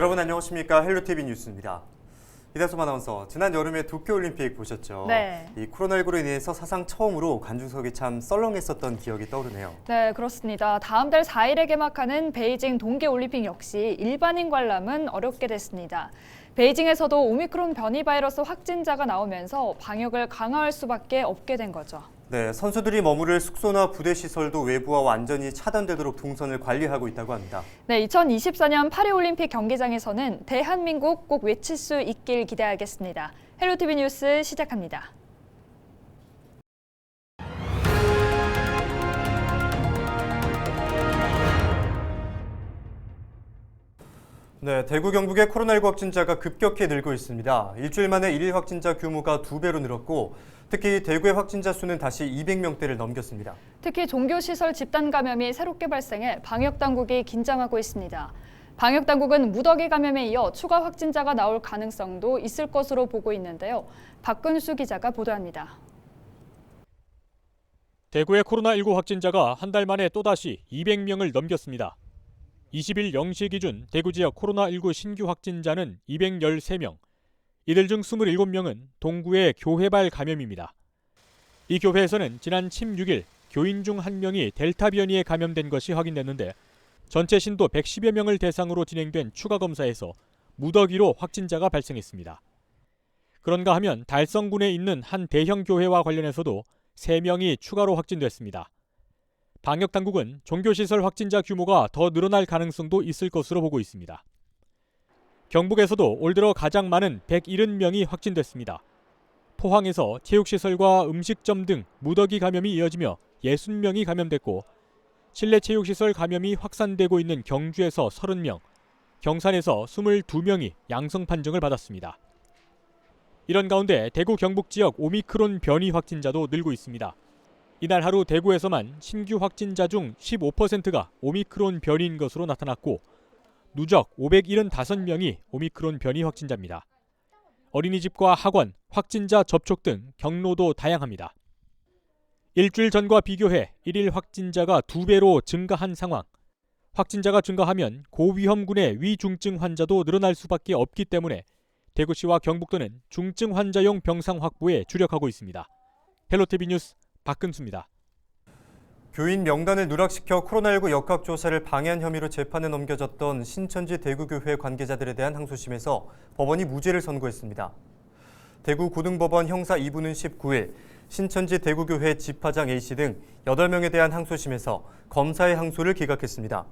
여러분 안녕하십니까? 헬로티비 뉴스입니다. 이다솜 아나운서, 지난 여름에 도쿄올림픽 보셨죠? 네. 이 코로나19로 인해서 사상 처음으로 관중석이 참 썰렁했었던 기억이 떠오르네요. 네, 그렇습니다. 다음 달 4일에 개막하는 베이징 동계올림픽 역시 일반인 관람은 어렵게 됐습니다. 베이징에서도 오미크론 변이 바이러스 확진자가 나오면서 방역을 강화할 수밖에 없게 된 거죠. 네, 선수들이 머무를 숙소나 부대 시설도 외부와 완전히 차단되도록 동선을 관리하고 있다고 합니다. 네, 2024년 파리올림픽 경기장에서는 대한민국 꼭 외칠 수 있길 기대하겠습니다. 헬로티비 뉴스 시작합니다. 네, 대구 경북의 코로나19 확진자가 급격히 늘고 있습니다. 일주일 만에 일일 확진자 규모가 2배로 늘었고, 특히 대구의 확진자 수는 다시 200명대를 넘겼습니다. 특히 종교시설 집단 감염이 새롭게 발생해 방역당국이 긴장하고 있습니다. 방역당국은 무더기 감염에 이어 추가 확진자가 나올 가능성도 있을 것으로 보고 있는데요. 박근수 기자가 보도합니다. 대구의 코로나19 확진자가 한 달 만에 또다시 200명을 넘겼습니다. 20일 0시 기준 대구 지역 코로나19 신규 확진자는 213명, 이들 중 27명은 동구의 교회발 감염입니다. 이 교회에서는 지난 16일 교인 중 1명이 델타 변이에 감염된 것이 확인됐는데 전체 신도 110여 명을 대상으로 진행된 추가 검사에서 무더기로 확진자가 발생했습니다. 그런가 하면 달성군에 있는 한 대형 교회와 관련해서도 3명이 추가로 확진됐습니다. 방역당국은 종교시설 확진자 규모가 더 늘어날 가능성도 있을 것으로 보고 있습니다. 경북에서도 올 들어 가장 많은 170명이 확진됐습니다. 포항에서 체육시설과 음식점 등 무더기 감염이 이어지며 60명이 감염됐고, 실내 체육시설 감염이 확산되고 있는 경주에서 30명, 경산에서 22명이 양성 판정을 받았습니다. 이런 가운데 대구 경북 지역 오미크론 변이 확진자도 늘고 있습니다. 이날 하루 대구에서만 신규 확진자 중 15%가 오미크론 변이인 것으로 나타났고, 누적 575명이 오미크론 변이 확진자입니다. 어린이집과 학원, 확진자 접촉 등 경로도 다양합니다. 일주일 전과 비교해 일일 확진자가 2배로 증가한 상황. 확진자가 증가하면 고위험군의 위중증 환자도 늘어날 수밖에 없기 때문에 대구시와 경북도는 중증 환자용 병상 확보에 주력하고 있습니다. 헬로티비 뉴스 박근수입니다. 교인 명단을 누락시켜 코로나19 역학조사를 방해한 혐의로 재판에 넘겨졌던 신천지 대구교회 관계자들에 대한 항소심에서 법원이 무죄를 선고했습니다. 대구 고등법원 형사 2부는 19일 신천지 대구교회 집화장 A씨 등 8명에 대한 항소심에서 검사의 항소를 기각했습니다.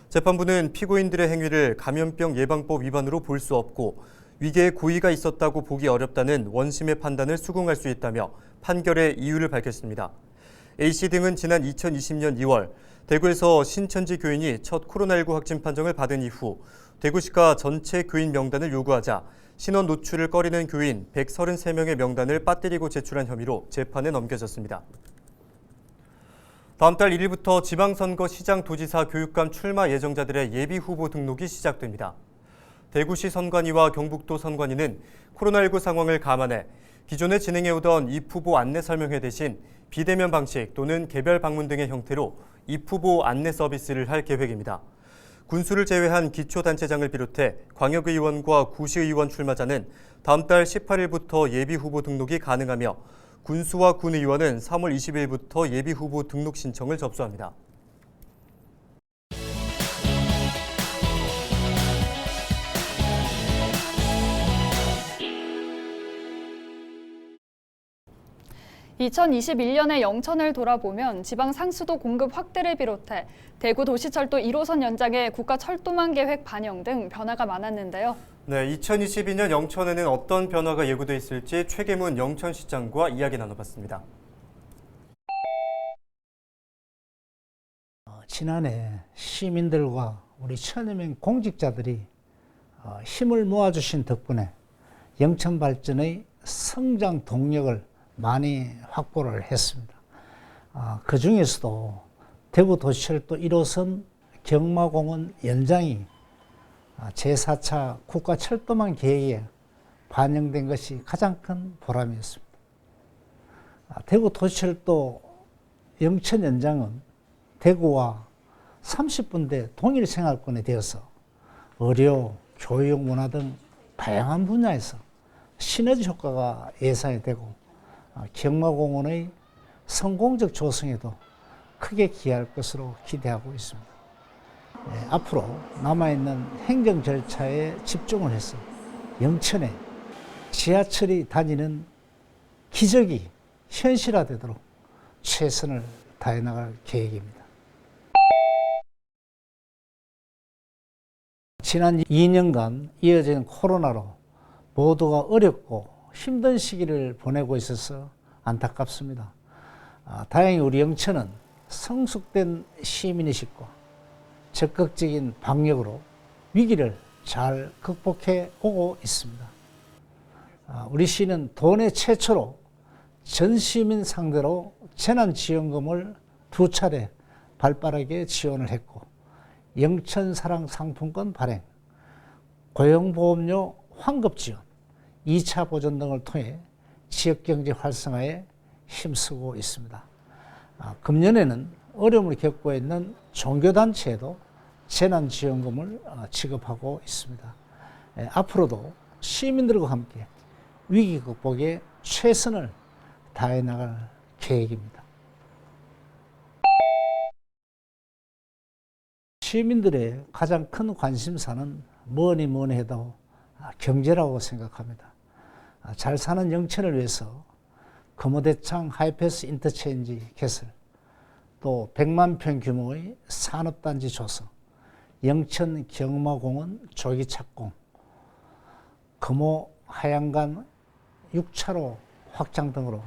재판부는 피고인들의 행위를 감염병 예방법 위반으로 볼 수 없고 위계의 고의가 있었다고 보기 어렵다는 원심의 판단을 수긍할 수 있다며 판결의 이유를 밝혔습니다. A씨 등은 지난 2020년 2월 대구에서 신천지 교인이 첫 코로나19 확진 판정을 받은 이후 대구시가 전체 교인 명단을 요구하자 신원 노출을 꺼리는 교인 133명의 명단을 빠뜨리고 제출한 혐의로 재판에 넘겨졌습니다. 다음 달 1일부터 지방선거 시장 도지사 교육감 출마 예정자들의 예비후보 등록이 시작됩니다. 대구시 선관위와 경북도 선관위는 코로나19 상황을 감안해 기존에 진행해오던 입후보 안내 설명회 대신 비대면 방식 또는 개별 방문 등의 형태로 입후보 안내 서비스를 할 계획입니다. 군수를 제외한 기초단체장을 비롯해 광역의원과 구시의원 출마자는 다음 달 18일부터 예비후보 등록이 가능하며 군수와 군의원은 3월 20일부터 예비후보 등록 신청을 접수합니다. (2021년의) 영천을 돌아보면 지방 상수도 공급 확대를 비롯해 대구 도시철도 1호선 연장의 국가 철도망 계획 반영 등 변화가 많았는데요. 네, 2022년 영천에는 어떤 변화가 예고돼 있을지 최계문 영천시장과 이야기 나눠봤습니다. 지난해 시민들과 우리 1000여 명 공직자들이 힘을 모아주신 덕분에 영천 발전의 성장 동력을 많이 확보를 했습니다. 그 중에서도 대구 도시철도 1호선 경마공원 연장이 제4차 국가철도망 계획에 반영된 것이 가장 큰 보람이었습니다. 대구 도시철도 영천 연장은 대구와 30분대 동일 생활권에 되어서 의료, 교육, 문화 등 다양한 분야에서 시너지 효과가 예상이 되고 경마공원의 성공적 조성에도 크게 기여할 것으로 기대하고 있습니다. 앞으로 남아있는 행정 절차에 집중을 해서 영천에 지하철이 다니는 기적이 현실화되도록 최선을 다해 나갈 계획입니다. 지난 2년간 이어진 코로나로 모두가 어렵고 힘든 시기를 보내고 있어서 안타깝습니다. 다행히 우리 영천은 성숙된 시민의식과 적극적인 방역으로 위기를 잘 극복해 오고 있습니다. 우리 시는 도내 최초로 전 시민 상대로 재난지원금을 2차례 발빠르게 지원을 했고 영천사랑 상품권 발행, 고용보험료 환급 지원, 2차 보전 등을 통해 지역경제 활성화에 힘쓰고 있습니다. 금년에는 어려움을 겪고 있는 종교단체에도 재난지원금을 지급하고 있습니다. 앞으로도 시민들과 함께 위기 극복에 최선을 다해 나갈 계획입니다. 시민들의 가장 큰 관심사는 뭐니 해도 경제라고 생각합니다. 잘 사는 영천을 위해서 금호대창 하이패스 인터체인지 개설, 또 100만 평 규모의 산업단지 조성, 영천 경마공원 조기 착공, 금호 하양간 6차로 확장 등으로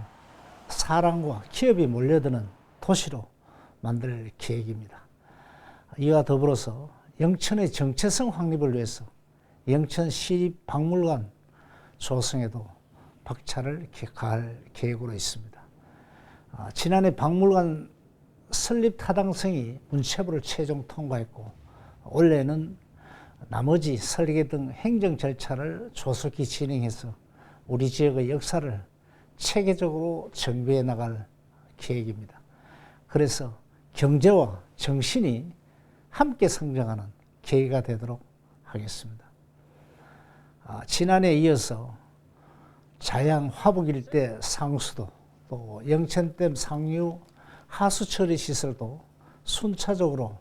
사람과 기업이 몰려드는 도시로 만들 계획입니다. 이와 더불어서 영천의 정체성 확립을 위해서 영천 시립박물관 조성에도 박차를 가할 계획으로 있습니다. 지난해 박물관 설립 타당성이 문체부를 최종 통과했고 올해는 나머지 설계 등 행정 절차를 조속히 진행해서 우리 지역의 역사를 체계적으로 정비해 나갈 계획입니다. 그래서 경제와 정신이 함께 성장하는 계기가 되도록 하겠습니다. 지난해에 이어서 자양 화북 일대 상수도, 또 영천댐 상류 하수 처리 시설도 순차적으로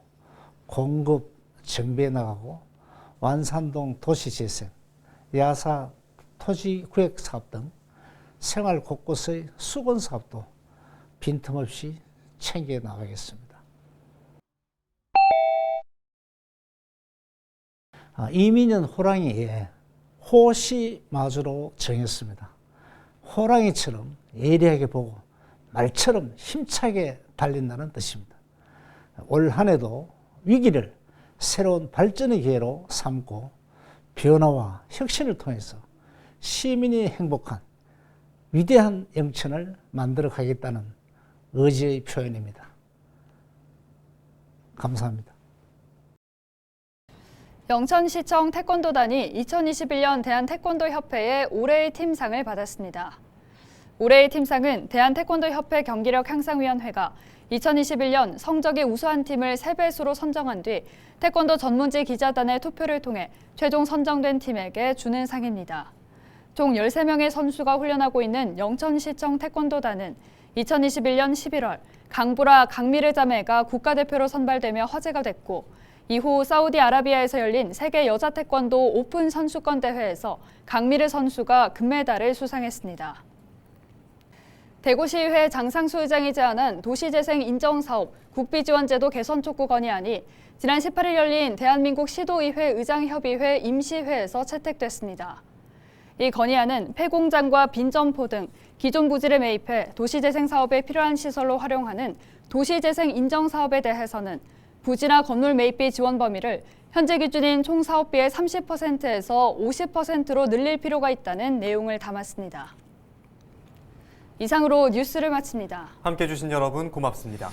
공급 정비해 나가고 완산동 도시재생, 야사 토지구획 사업 등 생활 곳곳의 수건 사업도 빈틈없이 챙겨 나가겠습니다. 이민년 호랑이에 호시 마주로 정했습니다. 호랑이처럼 예리하게 보고 말처럼 힘차게 달린다는 뜻입니다. 올 한 해도 위기를 새로운 발전의 기회로 삼고 변화와 혁신을 통해서 시민이 행복한 위대한 영천을 만들어 가겠다는 의지의 표현입니다. 감사합니다. 영천시청 태권도단이 2021년 대한태권도협회의 올해의 팀상을 받았습니다. 올해의 팀상은 대한태권도협회 경기력 향상위원회가 2021년 성적이 우수한 팀을 3배수로 선정한 뒤 태권도 전문지 기자단의 투표를 통해 최종 선정된 팀에게 주는 상입니다. 총 13명의 선수가 훈련하고 있는 영천시청 태권도단은 2021년 11월 강보라 강미르 자매가 국가대표로 선발되며 화제가 됐고 이후 사우디아라비아에서 열린 세계 여자 태권도 오픈 선수권 대회에서 강미르 선수가 금메달을 수상했습니다. 대구시의회 장상수 의장이 제안한 도시재생 인정사업 국비지원제도 개선 촉구 건의안이 지난 18일 열린 대한민국 시도의회 의장협의회 임시회에서 채택됐습니다. 이 건의안은 폐공장과 빈점포 등 기존 부지를 매입해 도시재생 사업에 필요한 시설로 활용하는 도시재생 인정사업에 대해서는 부지나 건물 매입비 지원 범위를 현재 기준인 총 사업비의 30%에서 50%로 늘릴 필요가 있다는 내용을 담았습니다. 이상으로 뉴스를 마칩니다. 함께해 주신 여러분 고맙습니다.